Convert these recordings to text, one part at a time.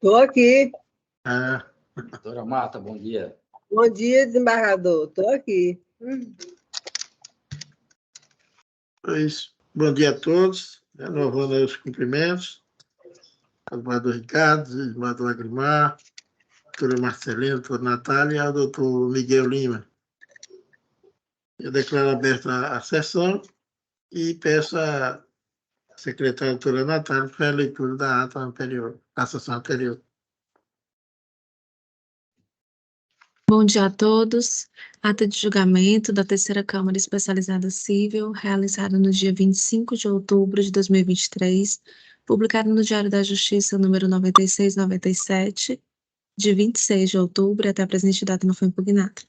Estou aqui. Ah, Doutora Marta, bom dia. Bom dia, desembargador. Estou aqui. é isso. Bom dia a todos. Renovando aí os cumprimentos. Ao desembargador Ricardo, desembargador Agrimar, doutora Marcelina, doutora Natália e ao doutor Miguel Lima. Eu declaro aberta a sessão e peço à secretária doutora Natália para a leitura da ata anterior, da sessão anterior. Bom dia a todos. Ata de julgamento da Terceira Câmara Especializada Cível, realizada no dia 25 de outubro de 2023, publicada no Diário da Justiça, número 9697, de 26 de outubro, e até a presente data não foi impugnada.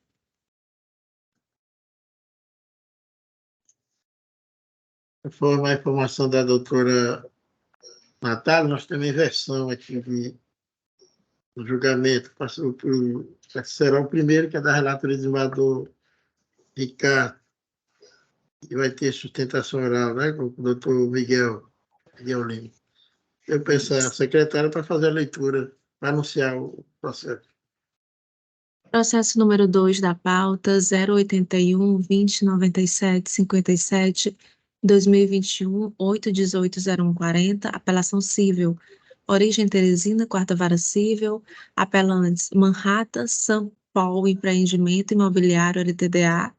Conforme a informação da doutora Natália, nós temos inversão aqui do julgamento. Será o primeiro, que é da relatoria do desembargador Ricardo, e vai ter sustentação oral, né, com o doutor Miguel Lima. Eu peço à secretária para fazer a leitura, para anunciar o processo. Processo número 2 da pauta, 081-2097-57, 2021, 818-0140, apelação cível. Origem Teresina, Quarta Vara Cível, apelantes Manhattan, São Paulo Empreendimento Imobiliário LTDA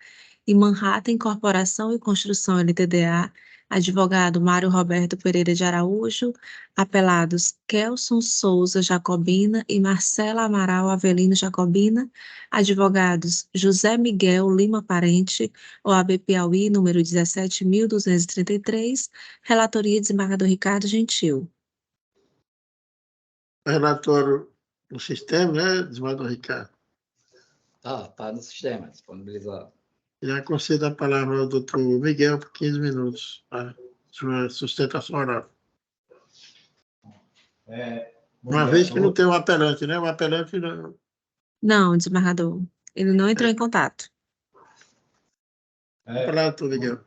e Manhattan Incorporação e Construção LTDA, advogado Mário Roberto Pereira de Araújo, apelados Kelson Souza Jacobina e Marcela Amaral Avelino Jacobina, advogados José Miguel Lima Parente, OAB Piauí, número 17.233, relatoria desembargador Ricardo Gentil. Relatório no sistema, né, desembargador Ricardo? Tá no sistema, disponibilizado. Já concedo a palavra ao doutor Miguel por 15 minutos, para sua sustentação oral. Uma vez que não tem um apelante, né? O apelante não... Não, desembargador. Ele não entrou em contato. Palavra, doutor Miguel.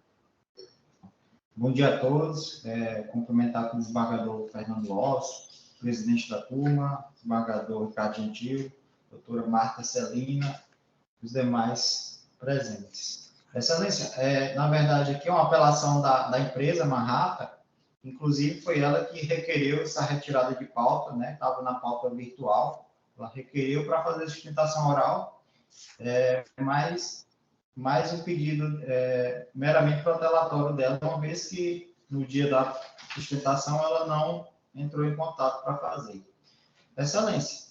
Bom dia a todos. Cumprimentar com o desembargador Fernando Lopes, presidente da turma, desembargador Ricardo Gentil, doutora Marta Celina, os demais presentes. Excelência, na verdade, aqui é uma apelação da empresa Manhattan, inclusive foi ela que requeriu essa retirada de pauta, né? Estava na pauta virtual, ela requeriu para fazer a sustentação oral, mas mais um pedido meramente protelatório dela, uma vez que no dia da sustentação ela não entrou em contato para fazer. Excelência,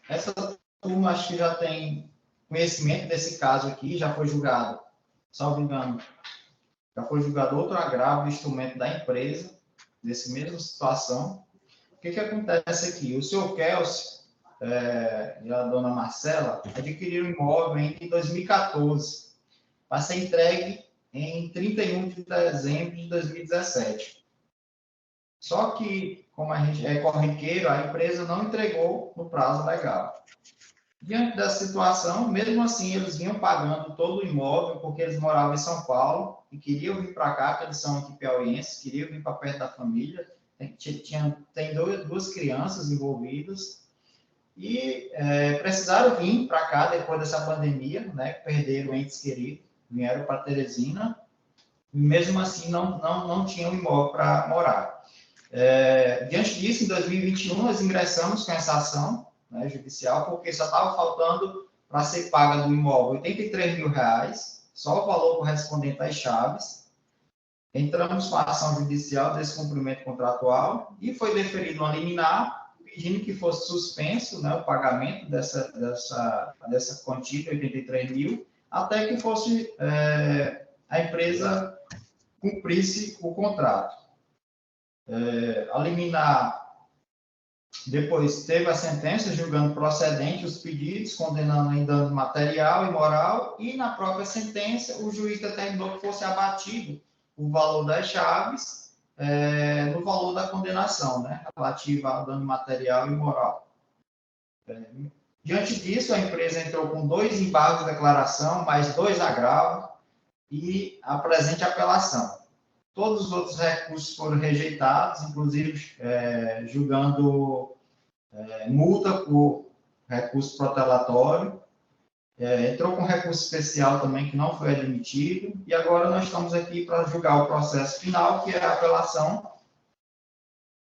essa turma acho que já tem conhecimento desse caso aqui, já foi julgado, salvo engano, já foi julgado outro agravo de instrumento da empresa, nessa mesma situação. O que acontece aqui? O senhor Kelso e a dona Marcela adquiriram um imóvel em 2014, para ser entregue em 31 de dezembro de 2017. Só que, como a gente é corriqueiro, a empresa não entregou no prazo legal. Diante dessa situação, mesmo assim, eles vinham pagando todo o imóvel, porque eles moravam em São Paulo e queriam vir para cá, porque eles são aqui piauienses, queriam vir para perto da família. Tem duas crianças envolvidas e precisaram vir para cá depois dessa pandemia, né? Perderam entes queridos, vieram para Teresina e mesmo assim não tinham imóvel para morar. Diante disso, em 2021, nós ingressamos com essa ação, né, judicial, porque só estava faltando para ser paga do imóvel R$83 mil, só o valor correspondente às chaves. Entramos com a ação judicial desse cumprimento contratual e foi deferido uma liminar pedindo que fosse suspenso, né, o pagamento dessa quantia de 83 mil, até que fosse a empresa cumprisse o contrato. A liminar depois teve a sentença julgando procedente os pedidos, condenando em dano material e moral, e na própria sentença o juiz determinou que fosse abatido o valor das chaves no valor da condenação, né, relativa ao dano material e moral. Diante disso, a empresa entrou com 2 embargos de declaração, mais 2 agravos e a presente apelação. Todos os outros recursos foram rejeitados, inclusive julgando multa por recurso protelatório. Entrou com recurso especial também, que não foi admitido, e agora nós estamos aqui para julgar o processo final, que é a apelação,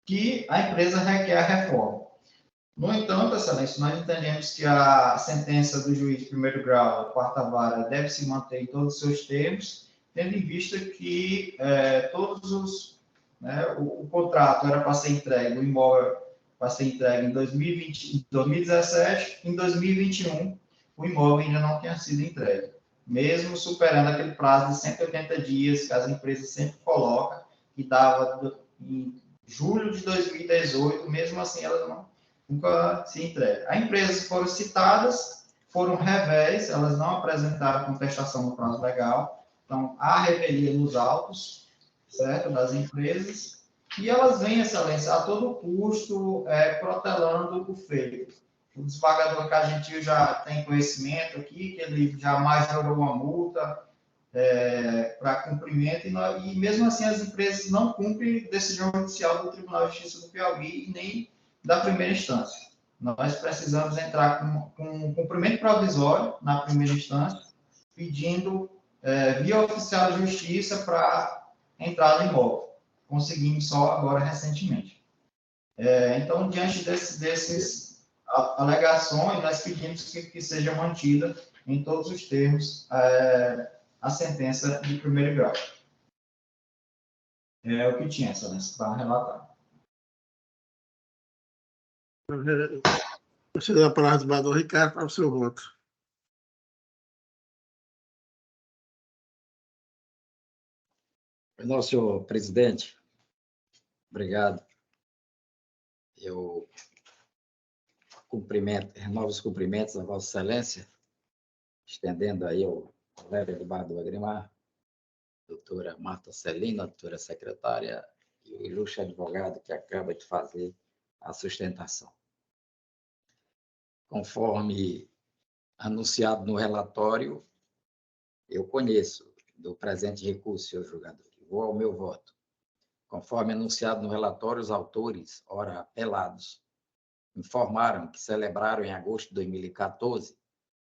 que a empresa requer a reforma. No entanto, Excelência, nós entendemos que a sentença do juiz de primeiro grau, da quarta vara, deve se manter em todos os seus termos, tendo em vista que o contrato era para ser entregue, o imóvel para ser entregue em 2017, em 2021, o imóvel ainda não tinha sido entregue, mesmo superando aquele prazo de 180 dias que as empresas sempre colocam, que dava em julho de 2018, mesmo assim ela nunca se entrega. As empresas foram citadas, foram revés, elas não apresentaram contestação no prazo legal, então há revelia nos autos, certo, das empresas, e elas vêm, Excelência, a todo custo, protelando o feito. O desembargador Cagentil já tem conhecimento aqui, que ele já majorou uma multa para cumprimento, e mesmo assim as empresas não cumprem decisão judicial do Tribunal de Justiça do Piauí e nem da primeira instância. Nós precisamos entrar com um cumprimento provisório na primeira instância, pedindo via oficial de justiça para entrada em imóvel. Conseguimos só agora recentemente. Então, diante desses alegações, nós pedimos que seja mantida em todos os termos a sentença de primeiro grau. É o que tinha, Excelência, para relatar. Você dá a palavra ao desembargador Ricardo para o seu voto. Não, senhor presidente, obrigado. Eu renovo os cumprimentos a Vossa Excelência, estendendo aí ao colega Eduardo Agrimar, doutora Marta Celina, doutora secretária, e o ilustre advogado que acaba de fazer a sustentação. Conforme anunciado no relatório, eu conheço do presente recurso, senhor julgador. Vou ao meu voto. Conforme anunciado no relatório, os autores, ora apelados, informaram que celebraram em agosto de 2014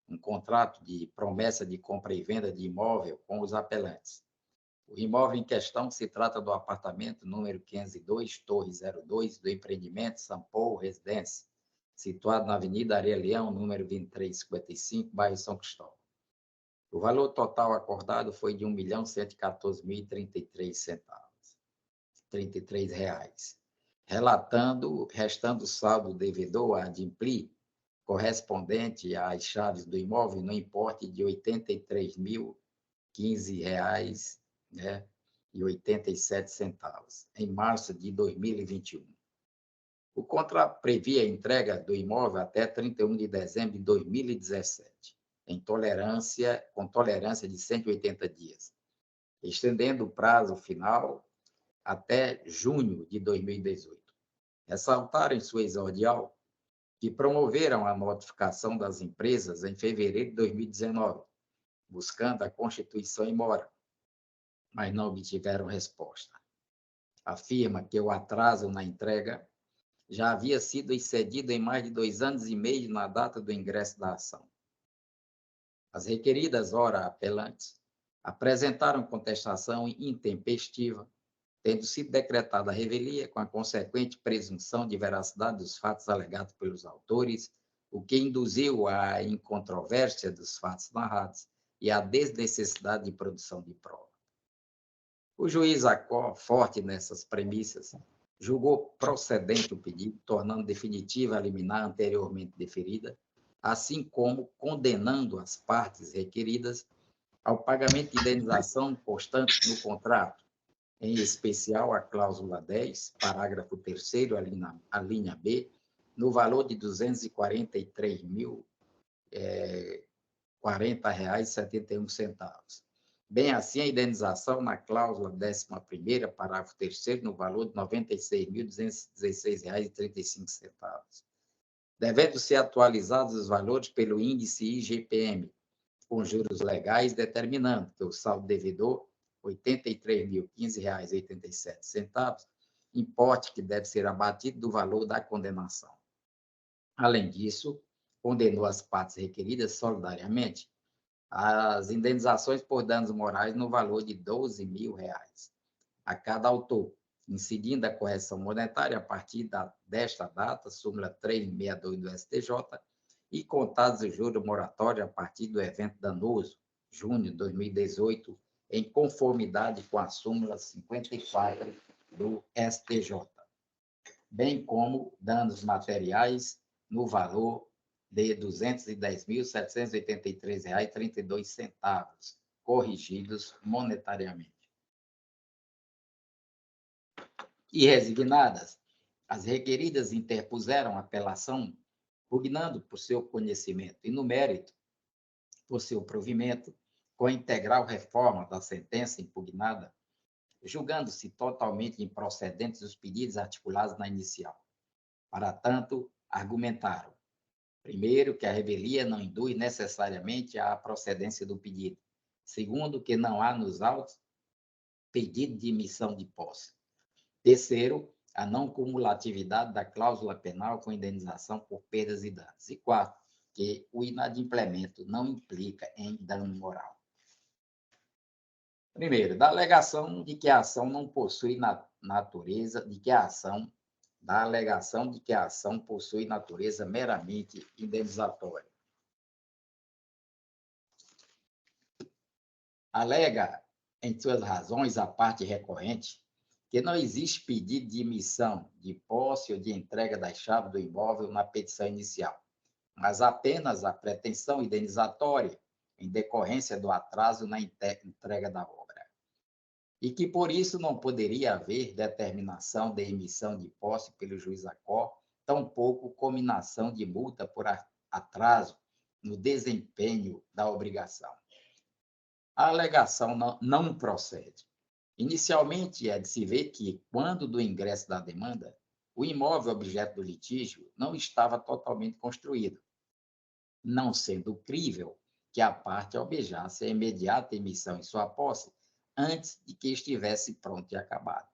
um contrato de promessa de compra e venda de imóvel com os apelantes. O imóvel em questão se trata do apartamento número 502, Torre 02, do empreendimento São Paulo Residência, situado na Avenida Areia Leão, número 2355, bairro São Cristóvão. O valor total acordado foi de R$ 1.114.033, restando o saldo devedor à Adimpli, correspondente às chaves do imóvel, no importe de R$ 83.015, né, e 87 centavos, em março de 2021. O contrato previa a entrega do imóvel até 31 de dezembro de 2017, com tolerância de 180 dias, estendendo o prazo final até junho de 2018. Ressaltaram em sua exordial que promoveram a notificação das empresas em fevereiro de 2019, buscando a constituição em mora, mas não obtiveram resposta. Afirma que o atraso na entrega já havia sido excedido em mais de 2 anos e meio na data do ingresso da ação. As requeridas, ora apelantes, apresentaram contestação intempestiva, tendo sido decretada a revelia com a consequente presunção de veracidade dos fatos alegados pelos autores, o que induziu à incontrovérsia dos fatos narrados e à desnecessidade de produção de prova. O juiz Acó, forte nessas premissas, julgou procedente o pedido, tornando definitiva a liminar anteriormente deferida, assim como condenando as partes requeridas ao pagamento de indenização constante no contrato, em especial a cláusula 10, parágrafo 3º, a linha B, no valor de R$ 243.040,71. Bem assim, a indenização na cláusula 11ª, parágrafo 3º, no valor de R$ 96.216,35, devendo ser atualizados os valores pelo índice IGPM, com juros legais, determinando que o saldo devedor R$ 83.015,87, importe que deve ser abatido do valor da condenação. Além disso, condenou as partes requeridas solidariamente as indenizações por danos morais no valor de R$ 12.000 a cada autor, incidindo a correção monetária a partir desta data, súmula 362 do STJ, e contados os juros moratórios a partir do evento danoso, junho de 2018, em conformidade com a súmula 54 do STJ, bem como danos materiais no valor de R$ 210.783,32, corrigidos monetariamente. E resignadas, as requeridas interpuseram apelação, pugnando por seu conhecimento e no mérito, por seu provimento, com a integral reforma da sentença impugnada, julgando-se totalmente improcedentes os pedidos articulados na inicial. Para tanto, argumentaram: primeiro, que a revelia não induz necessariamente à procedência do pedido. Segundo, que não há nos autos pedido de emissão de posse. Terceiro, a não cumulatividade da cláusula penal com indenização por perdas e danos. E quarto, que o inadimplemento não implica em dano moral. Primeiro, da alegação de que a ação não possui natureza, da alegação de que a ação possui natureza meramente indenizatória. Alega, em suas razões, a parte recorrente, que não existe pedido de emissão, de posse ou de entrega das chaves do imóvel na petição inicial, mas apenas a pretensão indenizatória em decorrência do atraso na entrega da obra. E que, por isso, não poderia haver determinação de emissão de posse pelo juiz-acor, tampouco cominação de multa por atraso no desempenho da obrigação. A alegação não procede. Inicialmente, é de se ver que, quando do ingresso da demanda, o imóvel objeto do litígio não estava totalmente construído, não sendo crível que a parte almejasse a imediata emissão em sua posse antes de que estivesse pronto e acabado.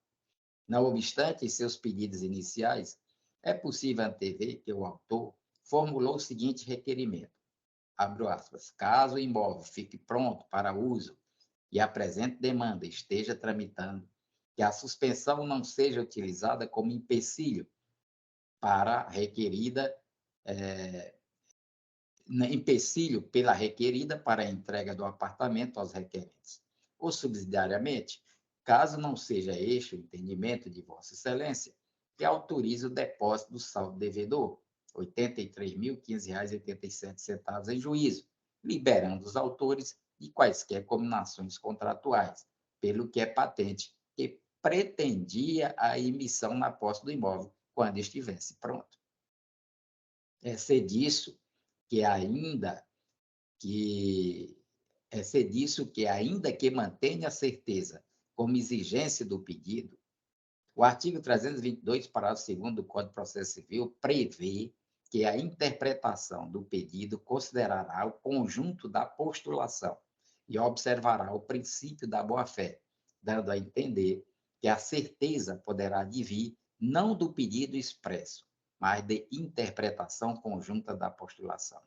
Não obstante, em seus pedidos iniciais, é possível antever que o autor formulou o seguinte requerimento, abro aspas, caso o imóvel fique pronto para uso e a presente demanda esteja tramitando, que a suspensão não seja utilizada como empecilho para requerida, empecilho pela requerida para a entrega do apartamento aos requerentes. Ou, subsidiariamente, caso não seja este o entendimento de Vossa Excelência, que autorize o depósito do saldo devedor, R$ 83.015,87 em juízo, liberando os autores de quaisquer cominações contratuais, pelo que é patente que pretendia a emissão na posse do imóvel quando estivesse pronto. É disso que ainda que mantenha a certeza como exigência do pedido, o artigo 322, parágrafo 2º do Código de Processo Civil prevê que a interpretação do pedido considerará o conjunto da postulação e observará o princípio da boa-fé, dando a entender que a certeza poderá advir não do pedido expresso, mas de interpretação conjunta da postulação.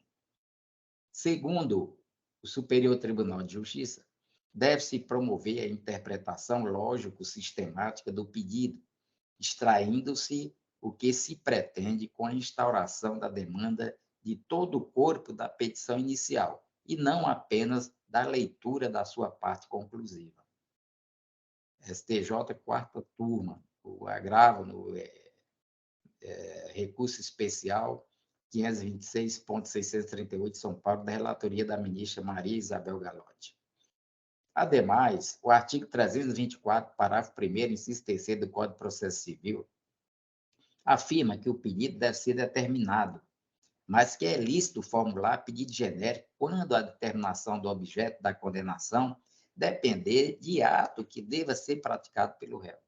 Segundo o Superior Tribunal de Justiça, deve-se promover a interpretação lógico-sistemática do pedido, extraindo-se o que se pretende com a instauração da demanda de todo o corpo da petição inicial, e não apenas da leitura da sua parte conclusiva. STJ, quarta turma, o agravo no recurso especial 526.638, São Paulo, da relatoria da ministra Maria Isabel Galotti. Ademais, o artigo 324, parágrafo 1º, inciso 3º do Código de Processo Civil, afirma que o pedido deve ser determinado, mas que é lícito formular pedido genérico quando a determinação do objeto da condenação depender de ato que deva ser praticado pelo réu.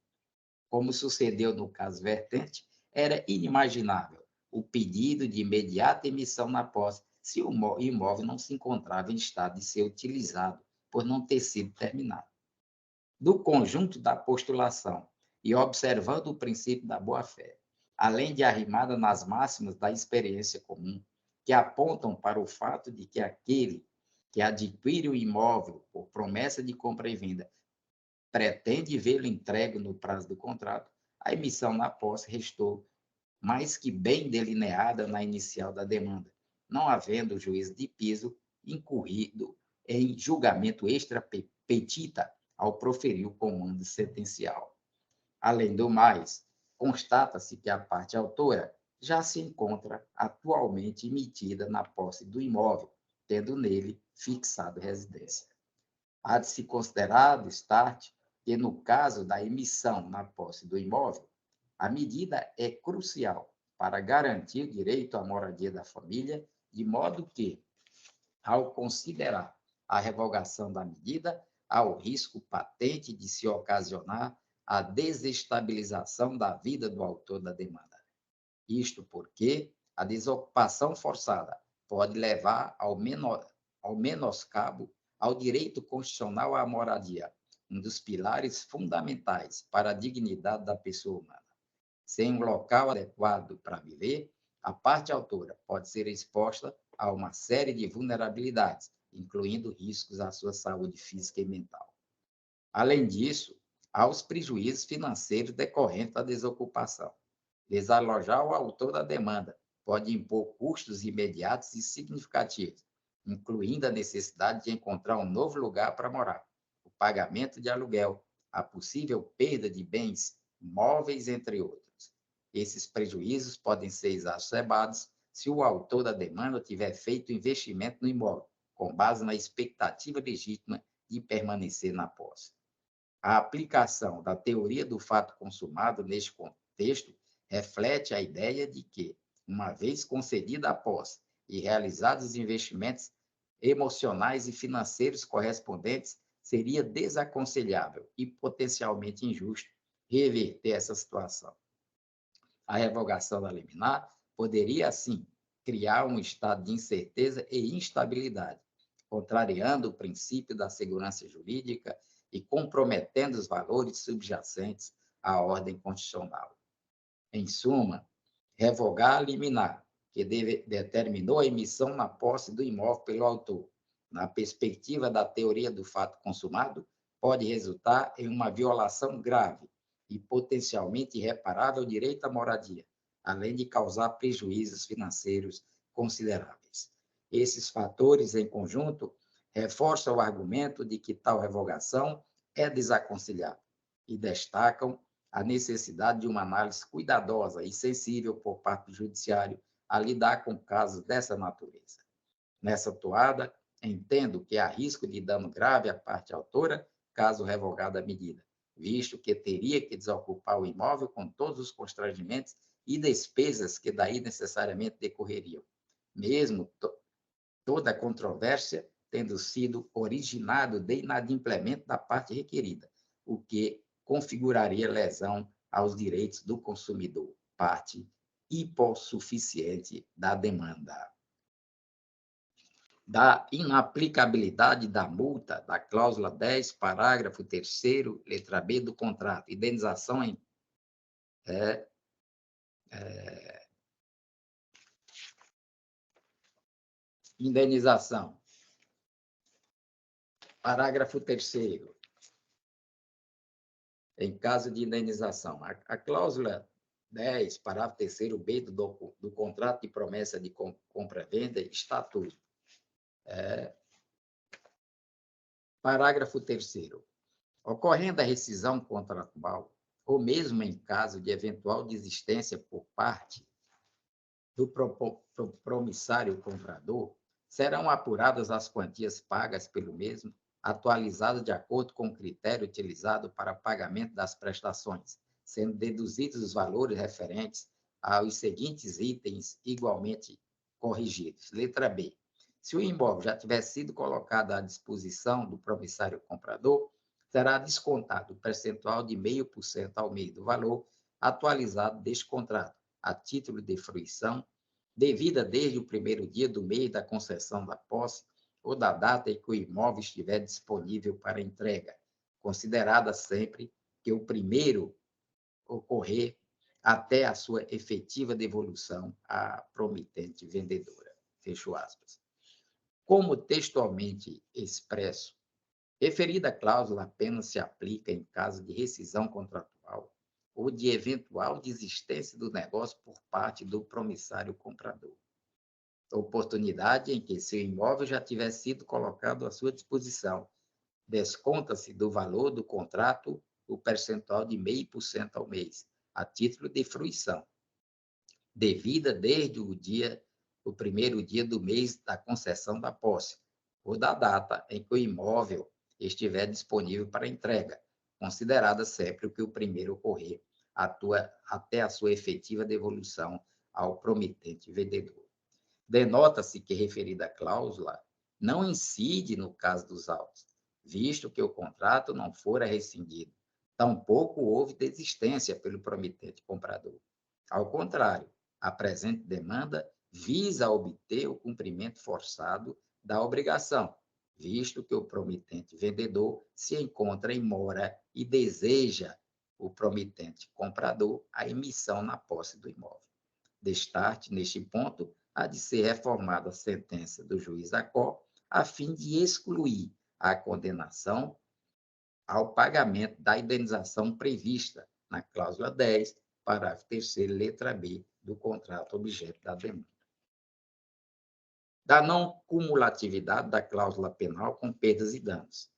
Como sucedeu no caso vertente, era inimaginável o pedido de imediata emissão na posse se o imóvel não se encontrava em estado de ser utilizado, por não ter sido terminado. do conjunto da postulação e observando o princípio da boa-fé, além de arrimada nas máximas da experiência comum, que apontam para o fato de que aquele que adquire o imóvel por promessa de compra e venda pretende vê-lo entregue no prazo do contrato, a emissão na posse restou mais que bem delineada na inicial da demanda, não havendo o juízo de piso incorrido em julgamento extra petita ao proferir o comando sentencial. Além do mais, constata-se que a parte autora já se encontra atualmente emitida na posse do imóvel, tendo nele fixado residência. Há de se considerar, destaque, que no caso da emissão na posse do imóvel, a medida é crucial para garantir o direito à moradia da família, de modo que, ao considerar a revogação da medida, há o risco patente de se ocasionar a desestabilização da vida do autor da demanda. Isto porque a desocupação forçada pode levar ao menoscabo ao direito constitucional à moradia, um dos pilares fundamentais para a dignidade da pessoa humana. Sem um local adequado para viver, a parte autora pode ser exposta a uma série de vulnerabilidades, incluindo riscos à sua saúde física e mental. Além disso, há os prejuízos financeiros decorrentes da desocupação. Desalojar o autor da demanda pode impor custos imediatos e significativos, incluindo a necessidade de encontrar um novo lugar para morar, o pagamento de aluguel, a possível perda de bens móveis, entre outros. Esses prejuízos podem ser exacerbados se o autor da demanda tiver feito investimento no imóvel, com base na expectativa legítima de permanecer na posse. A aplicação da teoria do fato consumado neste contexto reflete a ideia de que, uma vez concedida a posse e realizados os investimentos emocionais e financeiros correspondentes, seria desaconselhável e potencialmente injusto reverter essa situação. A revogação da liminar poderia, assim, criar um estado de incerteza e instabilidade, contrariando o princípio da segurança jurídica e comprometendo os valores subjacentes à ordem constitucional. Em suma, revogar a liminar, que determinou a emissão na posse do imóvel pelo autor, na perspectiva da teoria do fato consumado, pode resultar em uma violação grave e potencialmente irreparável ao direito à moradia, além de causar prejuízos financeiros consideráveis. Esses fatores, em conjunto, reforçam o argumento de que tal revogação é desaconselhável e destacam a necessidade de uma análise cuidadosa e sensível por parte do judiciário a lidar com casos dessa natureza. Nessa toada, entendo que há risco de dano grave à parte autora, caso revogada a medida, visto que teria que desocupar o imóvel com todos os constrangimentos e despesas que daí necessariamente decorreriam, mesmo toda a controvérsia tendo sido originado de inadimplemento da parte requerida, o que configuraria lesão aos direitos do consumidor, parte hipossuficiente da demanda. Da inaplicabilidade da multa da cláusula 10, parágrafo 3º, letra B do contrato, indenização em indenização. Parágrafo 3º. Em caso de indenização, a cláusula 10, parágrafo 3º B do contrato de promessa de compra-venda, estatuto. Parágrafo 3º. Ocorrendo a rescisão contratual, ou mesmo em caso de eventual desistência por parte do promissário comprador, serão apuradas as quantias pagas pelo mesmo, atualizadas de acordo com o critério utilizado para pagamento das prestações, sendo deduzidos os valores referentes aos seguintes itens igualmente corrigidos. Letra B. Se o imóvel já tiver sido colocado à disposição do promissário comprador, será descontado o percentual de 0,5% ao mês do valor atualizado deste contrato, a título de fruição, devida desde o primeiro dia do mês da concessão da posse ou da data em que o imóvel estiver disponível para entrega, considerada sempre que o primeiro ocorrer até a sua efetiva devolução à promitente vendedora. Fecho aspas. Como textualmente expresso, referida cláusula apenas se aplica em caso de rescisão contratual ou de eventual desistência do negócio por parte do promissário comprador. Oportunidade em que seu imóvel já tiver sido colocado à sua disposição. Desconta-se do valor do contrato o percentual de 0,5% ao mês, a título de fruição, devida desde o primeiro dia do mês da concessão da posse, ou da data em que o imóvel estiver disponível para entrega, considerada sempre que o primeiro ocorrer até a sua efetiva devolução ao promitente vendedor. Denota-se que referida cláusula não incide no caso dos autos, visto que o contrato não fora rescindido. Tampouco houve desistência pelo promitente comprador. Ao contrário, a presente demanda visa obter o cumprimento forçado da obrigação, visto que o promitente vendedor se encontra em mora e deseja o promitente comprador a emissão na posse do imóvel. Destarte, neste ponto, há de ser reformada a sentença do juiz Acó, a fim de excluir a condenação ao pagamento da indenização prevista na cláusula 10, parágrafo 3º, letra B, do contrato objeto da demanda. Da não cumulatividade da cláusula penal com perdas e danos.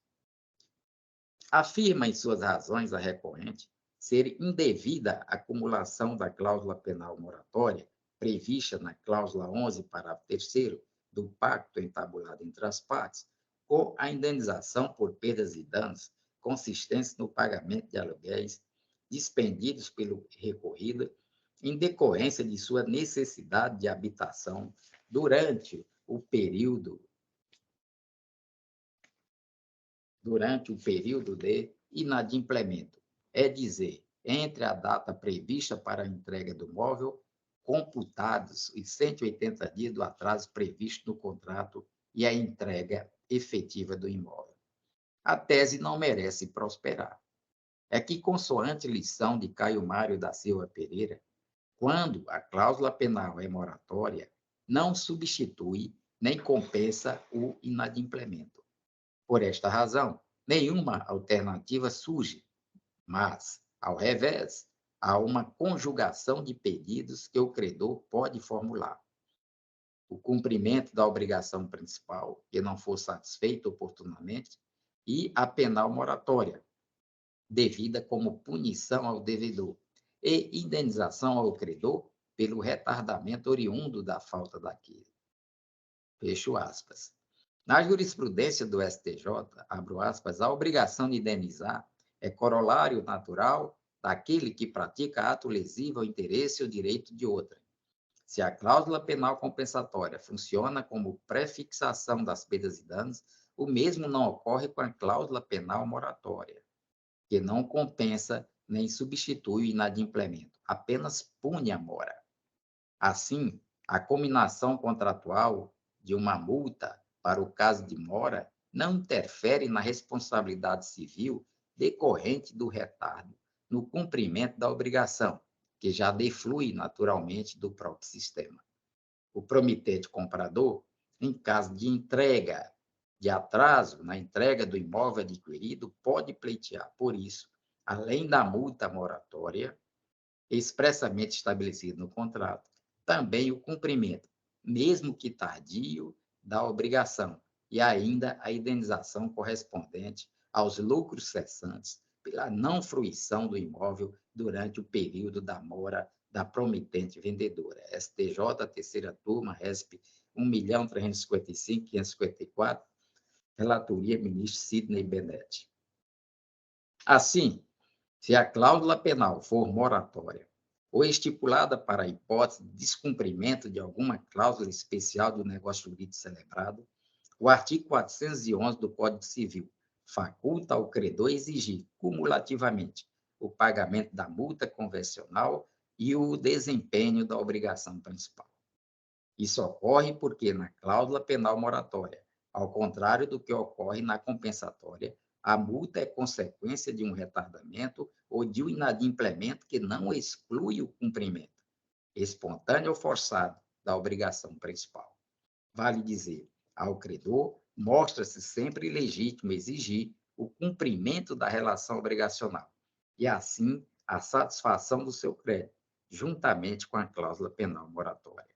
Afirma em suas razões a recorrente ser indevida a acumulação da cláusula penal moratória prevista na cláusula 11, parágrafo 3º, do pacto entabulado entre as partes, com a indenização por perdas e danos consistentes no pagamento de aluguéis dispendidos pelo recorrido em decorrência de sua necessidade de habitação durante o período de inadimplemento, é dizer, entre a data prevista para a entrega do móvel, computados os 180 dias do atraso previsto no contrato e a entrega efetiva do imóvel. A tese não merece prosperar. É que, consoante lição de Caio Mário da Silva Pereira, quando a cláusula penal é moratória, não substitui nem compensa o inadimplemento. Por esta razão, nenhuma alternativa surge, mas, ao revés, há uma conjugação de pedidos que o credor pode formular. O cumprimento da obrigação principal, que não for satisfeito oportunamente, e a penal moratória, devida como punição ao devedor, e indenização ao credor pelo retardamento oriundo da falta daquele. Fecho aspas. Na jurisprudência do STJ, abro aspas, a obrigação de indenizar é corolário natural daquele que pratica ato lesivo ao interesse ou direito de outrem. Se a cláusula penal compensatória funciona como prefixação das perdas e danos, o mesmo não ocorre com a cláusula penal moratória, que não compensa nem substitui o inadimplemento, apenas pune a mora. Assim, a cominação contratual de uma multa para o caso de mora não interfere na responsabilidade civil decorrente do retardo no cumprimento da obrigação, que já deflui naturalmente do próprio sistema. O promitente comprador, em caso de entrega, de atraso na entrega do imóvel adquirido, pode pleitear, por isso, além da multa moratória, expressamente estabelecida no contrato, também o cumprimento, mesmo que tardio, da obrigação e ainda a indenização correspondente aos lucros cessantes pela não fruição do imóvel durante o período da mora da promitente vendedora. STJ, terceira turma, RESP 1.355.554, relatoria ministro Sidney Bennett. Assim, se a cláusula penal for moratória ou estipulada para a hipótese de descumprimento de alguma cláusula especial do negócio jurídico celebrado, o artigo 411 do Código Civil faculta ao credor exigir cumulativamente o pagamento da multa convencional e o desempenho da obrigação principal. Isso ocorre porque, na cláusula penal moratória, ao contrário do que ocorre na compensatória, a multa é consequência de um retardamento ou de um inadimplemento que não exclui o cumprimento, espontâneo ou forçado, da obrigação principal. Vale dizer, ao credor, mostra-se sempre legítimo exigir o cumprimento da relação obrigacional e, assim, a satisfação do seu crédito, juntamente com a cláusula penal moratória.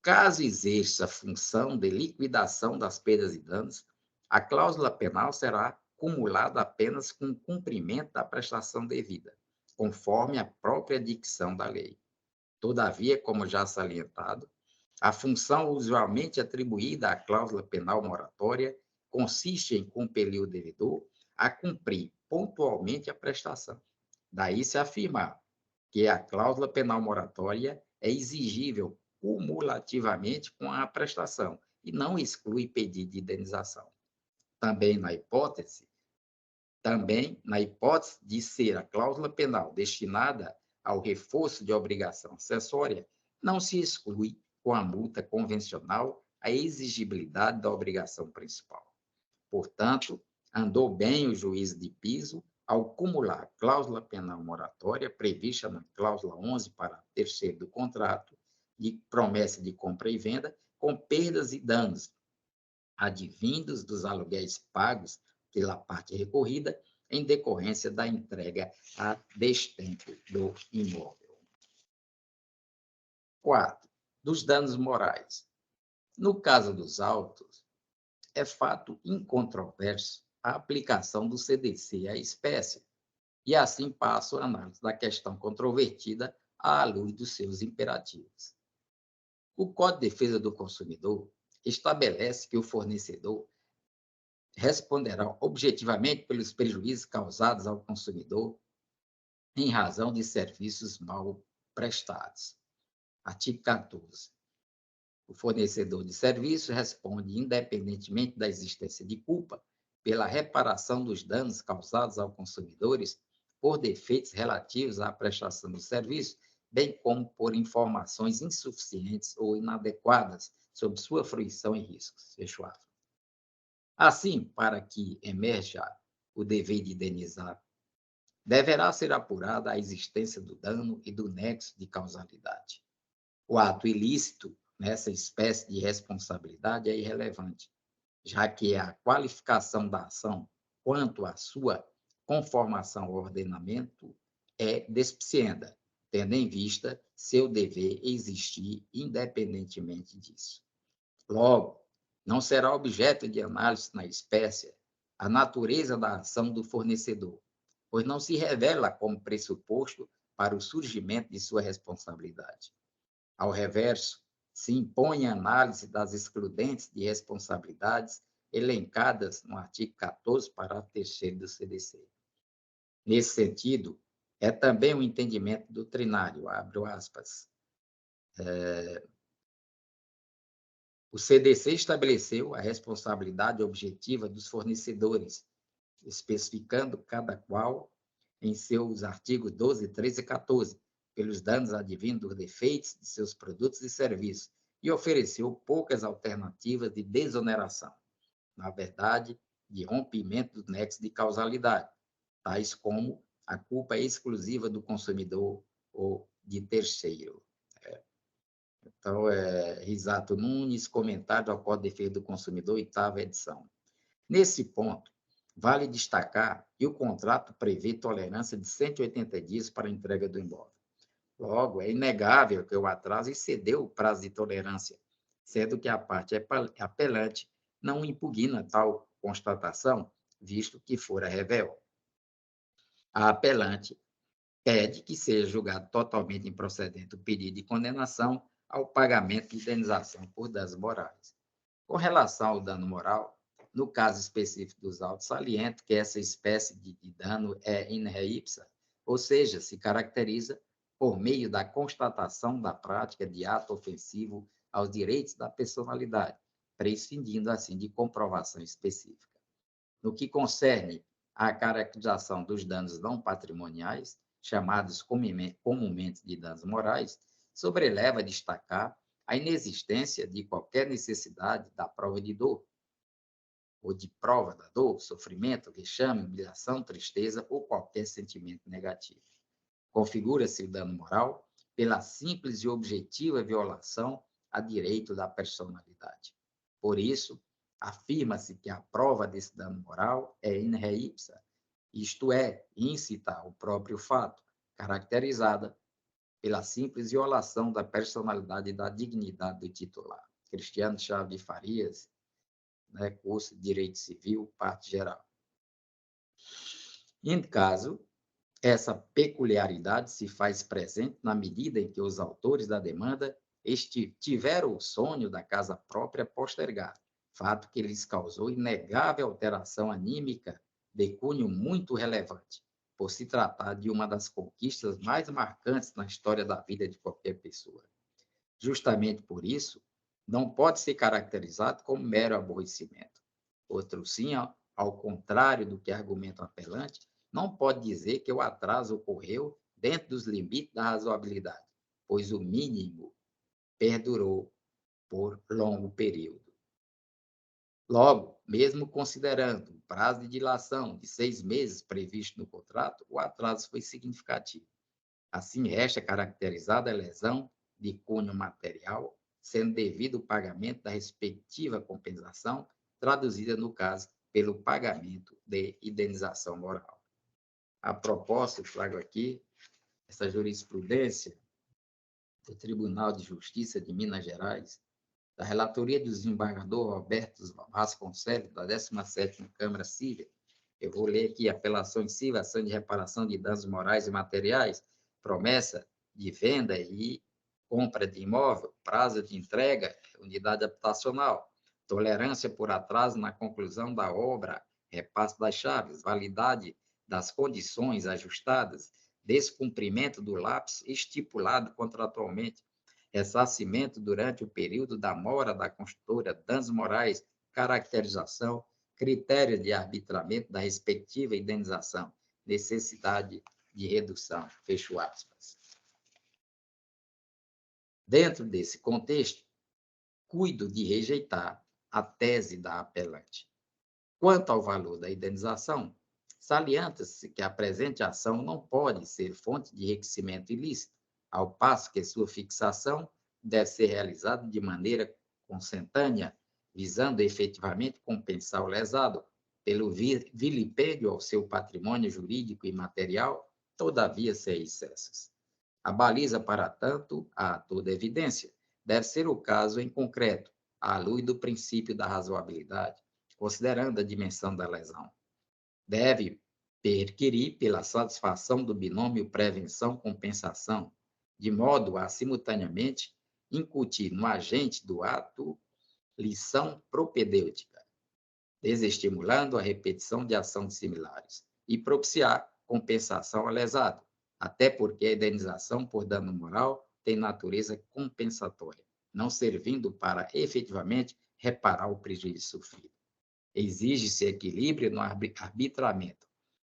Caso exerça a função de liquidação das perdas e danos, a cláusula penal será cumulada apenas com o cumprimento da prestação devida, conforme a própria dicção da lei. Todavia, como já salientado, a função usualmente atribuída à cláusula penal moratória consiste em compelir o devedor a cumprir pontualmente a prestação. Daí se afirmar que a cláusula penal moratória é exigível cumulativamente com a prestação e não exclui pedido de indenização. Também na hipótese de ser a cláusula penal destinada ao reforço de obrigação acessória, não se exclui com a multa convencional a exigibilidade da obrigação principal. Portanto, andou bem o juízo de piso ao cumular a cláusula penal moratória prevista na cláusula 11, parágrafo 3º do contrato de promessa de compra e venda com perdas e danos advindos dos aluguéis pagos pela parte recorrida em decorrência da entrega a destempo do imóvel. 4. Dos danos morais. No caso dos autos, é fato incontroverso a aplicação do CDC à espécie, e assim passo a análise da questão controvertida à luz dos seus imperativos. O Código de Defesa do Consumidor estabelece que o fornecedor responderá objetivamente pelos prejuízos causados ao consumidor em razão de serviços mal prestados. Artigo 14. O fornecedor de serviços responde, independentemente da existência de culpa, pela reparação dos danos causados aos consumidores por defeitos relativos à prestação do serviço, bem como por informações insuficientes ou inadequadas sobre sua fruição e riscos. Fecho aspas. Assim, para que emerja o dever de indenizar, deverá ser apurada a existência do dano e do nexo de causalidade. O ato ilícito nessa espécie de responsabilidade é irrelevante, já que a qualificação da ação quanto à sua conformação ao ordenamento é despicienda, tendo em vista seu dever existir independentemente disso. Logo, não será objeto de análise na espécie a natureza da ação do fornecedor, pois não se revela como pressuposto para o surgimento de sua responsabilidade. Ao reverso, se impõe a análise das excludentes de responsabilidades elencadas no artigo 14, parágrafo 3º do CDC. Nesse sentido, é também um entendimento doutrinário, abro aspas, o CDC estabeleceu a responsabilidade objetiva dos fornecedores, especificando cada qual em seus artigos 12, 13 e 14, pelos danos advindos dos defeitos de seus produtos e serviços, e ofereceu poucas alternativas de desoneração, na verdade, de rompimento do nexo de causalidade, tais como a culpa exclusiva do consumidor ou de terceiro. Então, Risato Nunes, comentário ao Código de Defesa do Consumidor, 8ª edição. Nesse ponto, vale destacar que o contrato prevê tolerância de 180 dias para a entrega do imóvel. Logo, é inegável que o atraso excedeu o prazo de tolerância, sendo que a parte apelante não impugna tal constatação, visto que fora revel. A apelante pede que seja julgado totalmente improcedente o pedido de condenação ao pagamento de indenização por danos morais. Com relação ao dano moral, no caso específico dos autos, saliento que essa espécie de dano é in re ipsa, ou seja, se caracteriza por meio da constatação da prática de ato ofensivo aos direitos da personalidade, prescindindo assim de comprovação específica. No que concerne à caracterização dos danos não patrimoniais, chamados comumente de danos morais, sobreleva destacar a inexistência de qualquer necessidade da prova de dor, ou de prova da dor, sofrimento, vexame, humilhação, tristeza ou qualquer sentimento negativo. Configura-se o dano moral pela simples e objetiva violação a direito da personalidade. Por isso, afirma-se que a prova desse dano moral é in re ipsa, isto é, íncita ao próprio fato, caracterizada pela simples violação da personalidade e da dignidade do titular. Cristiano Chaves de Farias, né, curso de Direito Civil, parte geral. Em caso, essa peculiaridade se faz presente na medida em que os autores da demanda tiveram o sonho da casa própria postergado, fato que lhes causou inegável alteração anímica de cunho muito relevante, por se tratar de uma das conquistas mais marcantes na história da vida de qualquer pessoa. Justamente por isso, não pode ser caracterizado como mero aborrecimento. Outro sim, ao contrário do que argumenta o apelante, não pode dizer que o atraso ocorreu dentro dos limites da razoabilidade, pois o mínimo perdurou por longo período. Logo, mesmo considerando o prazo de dilação de 6 meses previsto no contrato, o atraso foi significativo. Assim, resta caracterizada a lesão de cunho material, sendo devido o pagamento da respectiva compensação, traduzida, no caso, pelo pagamento de indenização moral. A propósito, eu trago aqui essa jurisprudência do Tribunal de Justiça de Minas Gerais, da relatoria do desembargador Roberto Vasconcelos, da 17ª Câmara Civil. Eu vou ler aqui: apelação civil, ação de reparação de danos morais e materiais, promessa de venda e compra de imóvel, prazo de entrega, unidade habitacional, tolerância por atraso na conclusão da obra, repasse das chaves, validade das condições ajustadas, descumprimento do lapso estipulado contratualmente, ressarcimento durante o período da mora da construtora, danos morais, caracterização, critério de arbitramento da respectiva indenização, necessidade de redução, fecho aspas. Dentro desse contexto, cuido de rejeitar a tese da apelante. Quanto ao valor da indenização, salienta-se que a presente ação não pode ser fonte de enriquecimento ilícito, ao passo que sua fixação deve ser realizada de maneira consentânea, visando efetivamente compensar o lesado pelo vilipêndio ao seu patrimônio jurídico e material, todavia sem excessos. A baliza, para tanto, a toda evidência, deve ser o caso em concreto, à luz do princípio da razoabilidade, considerando a dimensão da lesão. Deve perquirir pela satisfação do binômio prevenção-compensação, de modo a, simultaneamente, incutir no agente do ato lição propedêutica, desestimulando a repetição de ações similares, e propiciar compensação ao lesado, até porque a indenização por dano moral tem natureza compensatória, não servindo para efetivamente reparar o prejuízo sofrido. Exige-se equilíbrio no arbitramento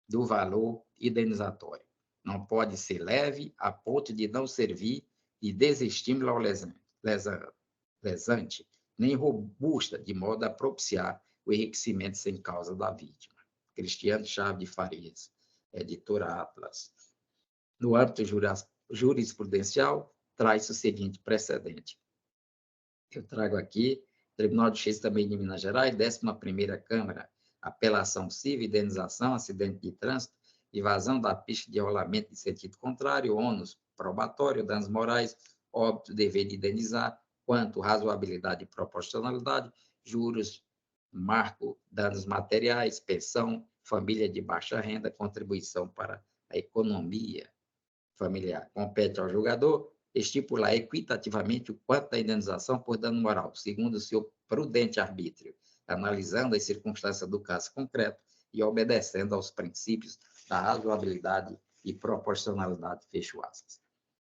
do valor indenizatório. Não pode ser leve a ponto de não servir de desestímulo ao lesante, nem robusta de modo a propiciar o enriquecimento sem causa da vítima. Cristiano Chaves de Farias, editora Atlas. No âmbito jurisprudencial, traz o seguinte precedente. Eu trago aqui, Tribunal de Justiça também de Minas Gerais, 11ª Câmara, apelação civil, indenização, acidente de trânsito, evasão da pista de rolamento de sentido contrário, ônus probatório, danos morais, óbito, dever de indenizar, quanto razoabilidade e proporcionalidade, juros, marco, danos materiais, pensão, família de baixa renda, contribuição para a economia familiar. Compete ao julgador estipular equitativamente o quanto da indenização por dano moral, segundo o seu prudente arbítrio, analisando as circunstâncias do caso concreto e obedecendo aos princípios da razoabilidade e proporcionalidade, fecho aspas.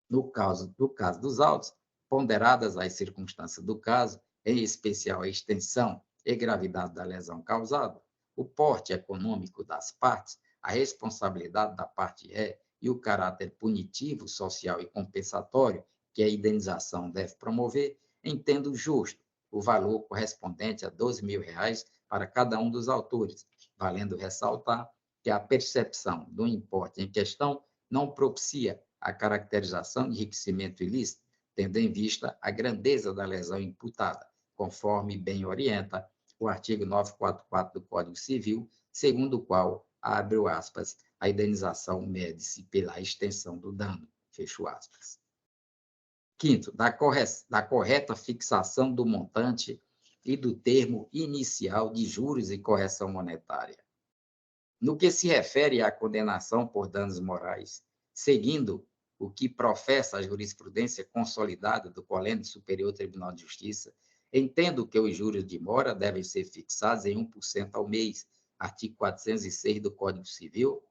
No caso dos autos, ponderadas as circunstâncias do caso, em especial a extensão e gravidade da lesão causada, o porte econômico das partes, a responsabilidade da parte ré e o caráter punitivo, social e compensatório que a indenização deve promover, entendo justo o valor correspondente a R$ 12.000 para cada um dos autores, valendo ressaltar que a percepção do importe em questão não propicia a caracterização de enriquecimento ilícito, tendo em vista a grandeza da lesão imputada, conforme bem orienta o artigo 944 do Código Civil, segundo o qual, abre aspas, a indenização mede-se pela extensão do dano, fecho aspas. Quinto, da correta fixação do montante e do termo inicial de juros e correção monetária. No que se refere à condenação por danos morais, seguindo o que professa a jurisprudência consolidada do Colégio Superior Tribunal de Justiça, entendo que os juros de mora devem ser fixados em 1% ao mês, artigo 406 do Código Civil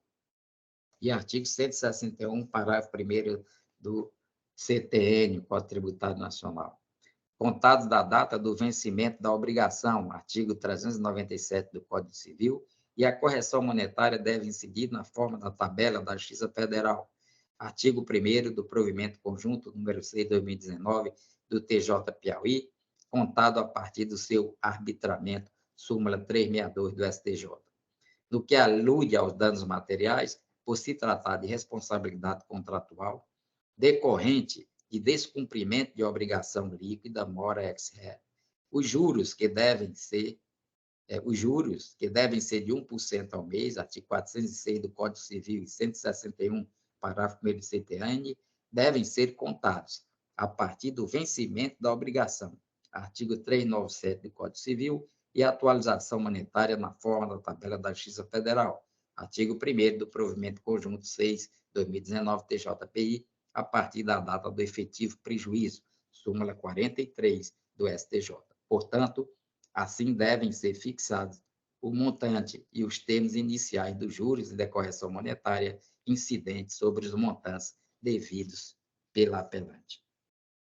e artigo 161, parágrafo 1º do CTN, Código Tributário Nacional. Contados da data do vencimento da obrigação, artigo 397 do Código Civil, e a correção monetária deve incidir na forma da tabela da Justiça Federal, artigo 1º do Provimento Conjunto número 6 de 2019 do TJ Piauí, contado a partir do seu arbitramento, súmula 362 do STJ. No que alude aos danos materiais, por se tratar de responsabilidade contratual decorrente de descumprimento de obrigação líquida, mora ex ré, os juros que devem ser de 1% ao mês, artigo 406 do Código Civil e 161, parágrafo 1º do CTN, devem ser contados a partir do vencimento da obrigação, artigo 397 do Código Civil, e a atualização monetária na forma da tabela da Justiça Federal, artigo 1º do Provimento Conjunto 6, 2019, TJPI, a partir da data do efetivo prejuízo, súmula 43 do STJ. Portanto, assim devem ser fixados o montante e os termos iniciais dos juros e da correção monetária incidentes sobre os montantes devidos pela apelante.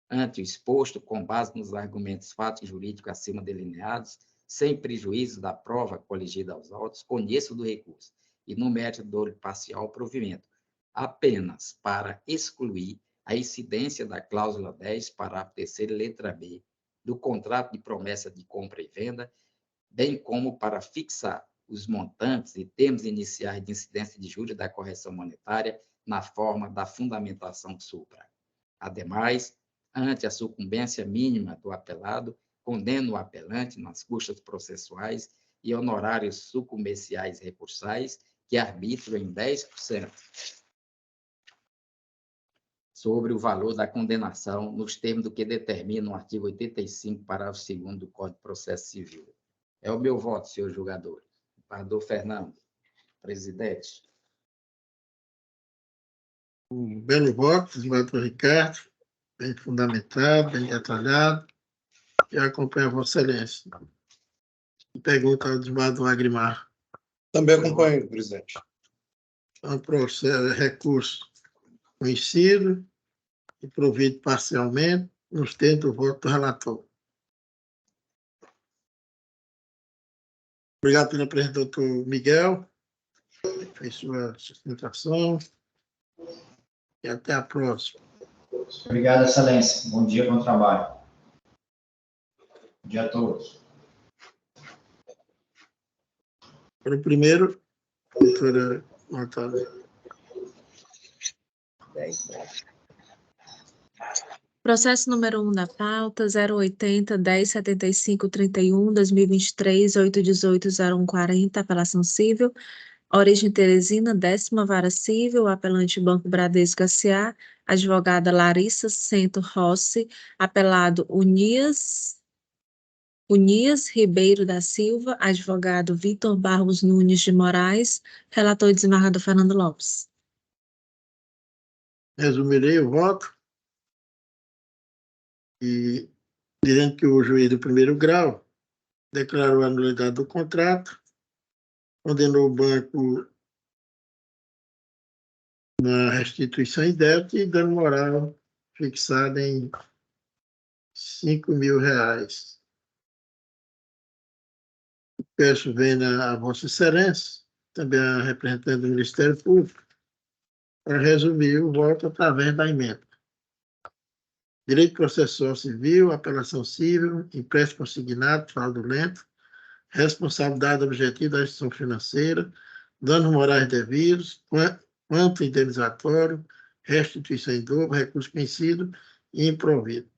Ante o exposto, com base nos argumentos fáticos jurídicos acima delineados, sem prejuízo da prova coligida aos autos, conheço do recurso e, no mérito do parcial provimento, apenas para excluir a incidência da cláusula 10, parágrafo 3º, letra B, do contrato de promessa de compra e venda, bem como para fixar os montantes e termos iniciais de incidência de juros da correção monetária na forma da fundamentação supra. Ademais, ante a sucumbência mínima do apelado, condeno o apelante nas custas processuais e honorários sucumbenciais recursais que arbitram em 10% sobre o valor da condenação, nos termos do que determina o artigo 85, parágrafo 2º do Código de Processo Civil. É o meu voto, senhor julgador. Embargador Fernando, presidente. Um belo voto, desembargador Ricardo, bem fundamentado, bem detalhado, e acompanha a Vossa Excelência. Pergunta ao desembargador Agrimar. Também acompanho, presidente. Então, processo, recurso conhecido e provido parcialmente nos termos do voto do relator. Obrigado pela presença, doutor Miguel, que fez sua sustentação. E até a próxima. Obrigado, excelência. Bom dia, bom trabalho. Bom dia a todos. Para o primeiro, doutora Natália. Processo número 1 da pauta, 080-1075-31, 2023, 818-0140, apelação civil, origem Teresina, 10ª Vara Civil, apelante Banco Bradesco S.A., advogada Larissa Sento Rossi, apelado Unias Ribeiro da Silva, advogado Vitor Barros Nunes de Moraes, relator desembargador Fernando Lopes. Resumirei o voto e dizendo que o juiz do primeiro grau declarou a nulidade do contrato, condenou o banco na restituição em débito e dano moral fixado em R$5.000. Peço a Vossa Excelência, também a representante do Ministério Público, para resumir o voto através da emenda. Direito processual civil, apelação civil, empréstimo consignado, fraudulento, responsabilidade objetiva da instituição financeira, danos morais devidos, quanto indenizatório, restituição em dobro, recurso vencido e improvido.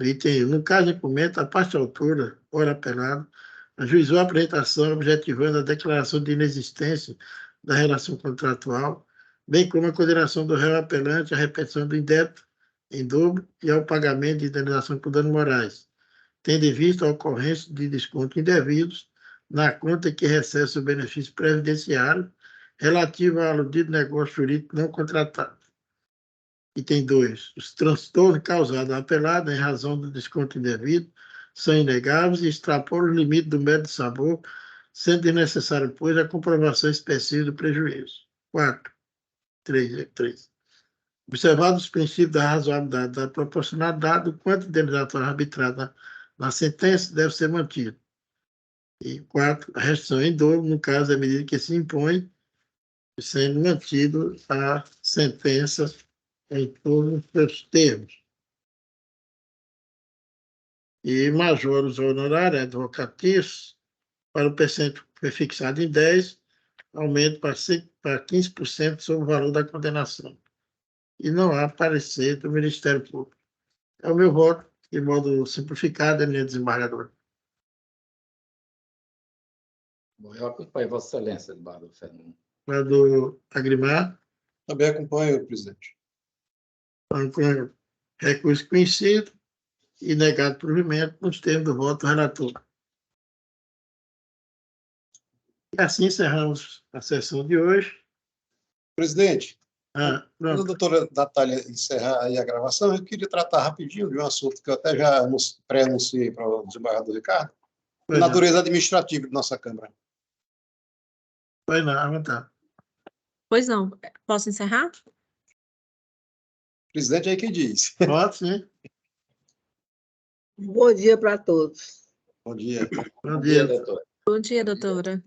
Item 1. No caso em comento, a parte autora, ora apelado, ajuizou a apresentação objetivando a declaração de inexistência da relação contratual, bem como a condenação do réu apelante à repetição do indébito em dobro e ao pagamento de indenização por danos morais, tendo em vista a ocorrência de desconto indevidos na conta que recebe o benefício previdenciário relativo ao aludido negócio jurídico não contratado. Item 2. Os transtornos causados ao apelado em razão do desconto indevido são inegáveis e extrapolam o limite do método de sabor, sendo desnecessário, pois, a comprovação específica do prejuízo. 4. 3. Observados os princípios da razoabilidade, da proporcionalidade, o quanto indenizatório arbitrado na sentença deve ser mantido. E 4. A restrição em dobro, no caso da medida que se impõe, sendo mantido a sentença em todos os seus termos. E major os honorários advocatícios para o percentual que foi fixado em 10, aumento para 15% sobre o valor da condenação. E não há parecer do Ministério Público. É o meu voto, de modo simplificado, eminente desembargador. Bom, eu acompanho Vossa Excelência, desembargador Fernando. Desembargador Agrimar, Também acompanho, presidente. com recurso conhecido e negado provimento nos termos do voto do relator. E assim encerramos a sessão de hoje. Presidente, quando a Pronto. doutora Natália encerrar aí a gravação, eu queria tratar rapidinho de um assunto que eu até já pré-anunciei para o desembargador Ricardo, Pois não. natureza administrativa de nossa Câmara. Pois não, à vontade. Pois não. Posso encerrar? Presidente é aí que diz. Voto, sim. Bom dia para todos. Bom dia. Bom dia, dia. doutor. Bom dia, doutora.